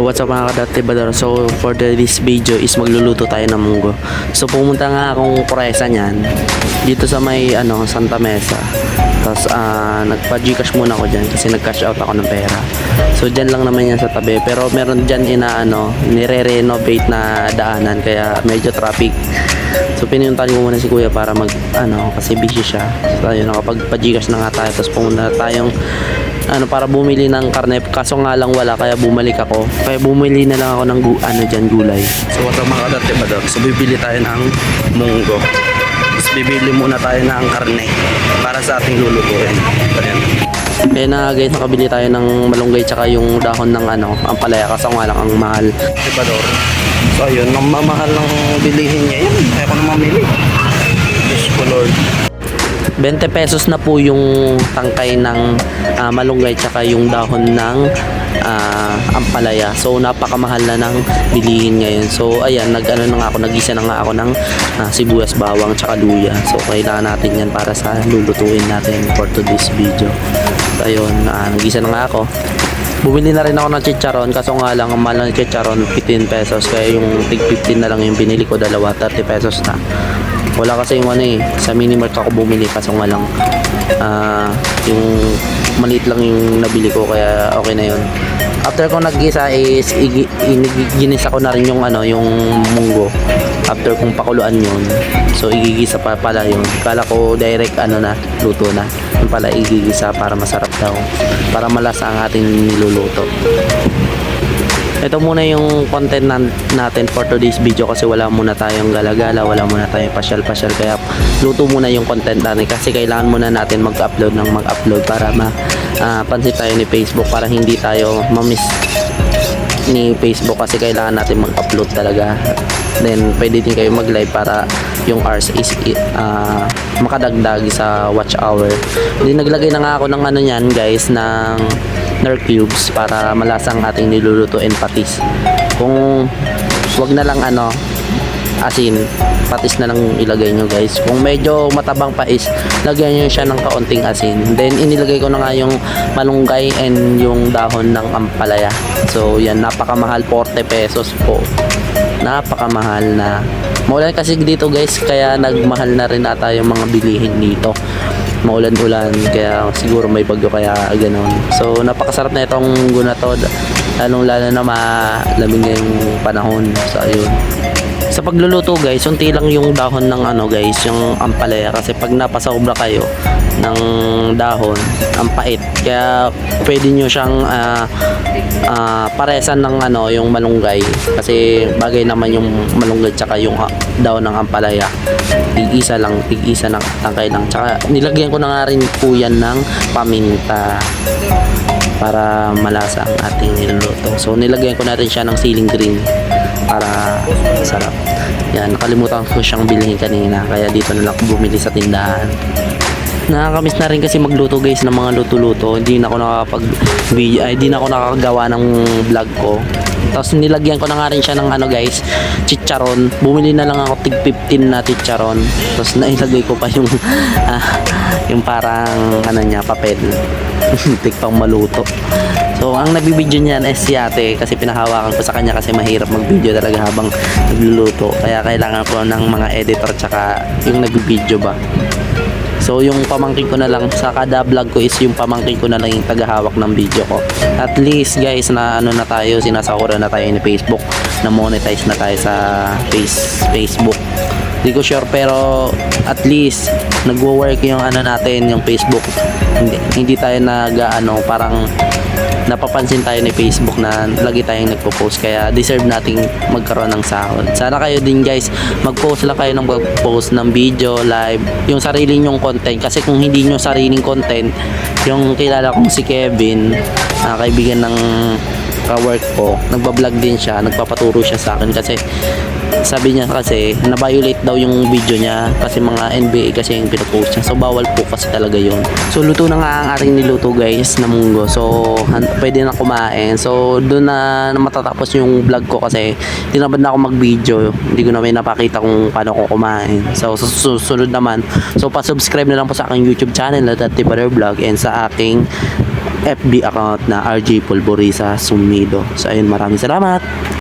So what's up mga kadatibador. So for this video is magluluto tayo ng munggo. So pumunta nga akong kuresa niyan dito sa may Santa Mesa. Tapos nagpa-Gcash muna ako dyan kasi nag-cash out ako ng pera. So dyan lang naman yan sa tabi. Pero meron dyan nire-renovate na daanan kaya medyo traffic. So pinuntahan ko muna si kuya para kasi busy siya. So ayun, nakapag-Gcash na nga tayo. Tapos pumunta tayong para bumili ng karne, kaso nga lang wala kaya bumalik ako. Kaya bumili na lang ako ng gulay. So what's up mga kadatibador. So bibili tayo ng munggo. Tapos bibili muna tayo ng karne para sa ating lulutuin. Ayan. Kaya na guys, nakabili tayo ng malunggay tsaka yung dahon ng ampalaya, kaso nga lang ang mahal. Tibador. So ayun, mamahal ng bilihin niya yan. Kaya ko na mamili. Diyos ko Lord. 20 pesos na po yung tangkay ng malunggay tsaka yung dahon ng ampalaya. So napakamahal na ng bilihin ngayon. So ayan, nag-isa na nga ako ng sibuyas, bawang tsaka luya. So kailangan natin yan para sa lulutuin natin for today's video. So ayun, nag-isa na nga ako. Bumili na rin ako ng chicharon, kaso nga lang ang mahal ng chicharon 15 pesos. Kaya yung tig 15 na lang yung binili ko, dalawa 30 pesos na. Wala kasi yung sa Minimart ako bumili, kaso nga lang yung maliit lang yung nabili ko, kaya okay na yun. After ko naggisa is ginisa ko na rin yung yung munggo. After kong pakuluan yun, so igigisa pa pala yun. Kala ko direct luto na. Yung pala igigisa para masarap daw, para malasa ang ating niluluto. Ito muna yung content natin for today's video kasi wala muna tayong galagala, wala muna tayong pasyal-pasyal, kaya luto muna yung content natin kasi kailangan muna natin mag-upload para pansin tayo ni Facebook, para hindi tayo ma-miss ni Facebook kasi kailangan natin mag-upload talaga. Then pwede din kayo mag-live para yung hours is makadagdag sa watch hour. Then naglagay na nga ako ng yan guys, ng nor cubes para malasang ating niluluto and patis. Kung wag na lang asin, patis na lang ilagay nyo guys. Kung medyo matabang pa is lagyan nyo siya ng kaunting asin. Then inilagay ko na nga yung malunggay and yung dahon ng ampalaya. So yan, napakamahal, 40 pesos po. Napakamahal na. Maulan kasi dito guys, kaya nagmahal na rin ata yung mga bilihin dito. Maulan-ulan, kaya siguro may bagyo, kaya ganoon. So napakasarap na itong guna to, lalong-lalo na malamig na yung panahon. So ayun, sa pagluluto guys, unti lang yung dahon ng guys, yung ampalaya, kasi pag napasobra kayo ng dahon, ang pait. Kaya pwede nyo siyang paresan ng yung malunggay, kasi bagay naman yung malunggay tsaka yung dahon ng ampalaya. Tig-isa ng tangkay lang. Tsaka nilagyan ko na nga rin po yan ng paminta para malasa ang ating niluluto. So nilagyan ko na rin siya ng siling green para sarap. Yan, nakalimutan ko siyang bilhin kanina, kaya dito na lang bumili sa tindahan. Nakakamiss na rin kasi magluto guys ng mga luto-luto. Hindi na ako hindi na ako nakakagawa ng vlog ko. Tapos nilagyan ko na nga rin siya ng guys, chicharon. Bumili na lang ako tig 15 na chicharon. Tapos nailagay ko pa yung yung parang papel. Tig pang maluto. So ang nabibidyo niyan is si ate, kasi pinahawakan ko sa kanya kasi mahirap mag-video talaga habang nagluluto. Kaya kailangan ko ng mga editor tsaka yung nagbibideo ba. So yung pamangkin ko na lang sa kada vlog ko is yung pamangkin ko na lang yung tagahawak ng video ko. At least guys, na na tayo, sinasahura na tayo ni Facebook, na monetize na tayo sa Facebook. Hindi ko sure, pero at least nagwo-work yung natin, yung Facebook. Hindi tayo parang napapansin tayo ni Facebook na lagi tayong nagpo-post, kaya deserve nating magkaroon ng sahod. Sana kayo din guys, mag-post lang kayo ng mag-post ng video, live, yung sarili nyong content. Kasi kung hindi nyo sariling content, yung kilala kong si Kevin, kaibigan ng ka-work ko, nagba-vlog din siya, nagpapaturo siya sa akin kasi sabi niya kasi na-violate daw yung video niya kasi mga NBA kasi yung pinapost niya. So bawal po kasi talaga yun. So luto na nga ang ating niluto guys na munggo. So pwede na kumain. So doon na matatapos yung vlog ko kasi tinabad na ako mag-video. Hindi ko na may napakita kung paano ko kumain. So susunod naman, so pa-subscribe na lang po sa aking YouTube channel na Datibador Vlog, and sa aking FB account na RJ Polvorisa Sumido. So ayun, maraming salamat.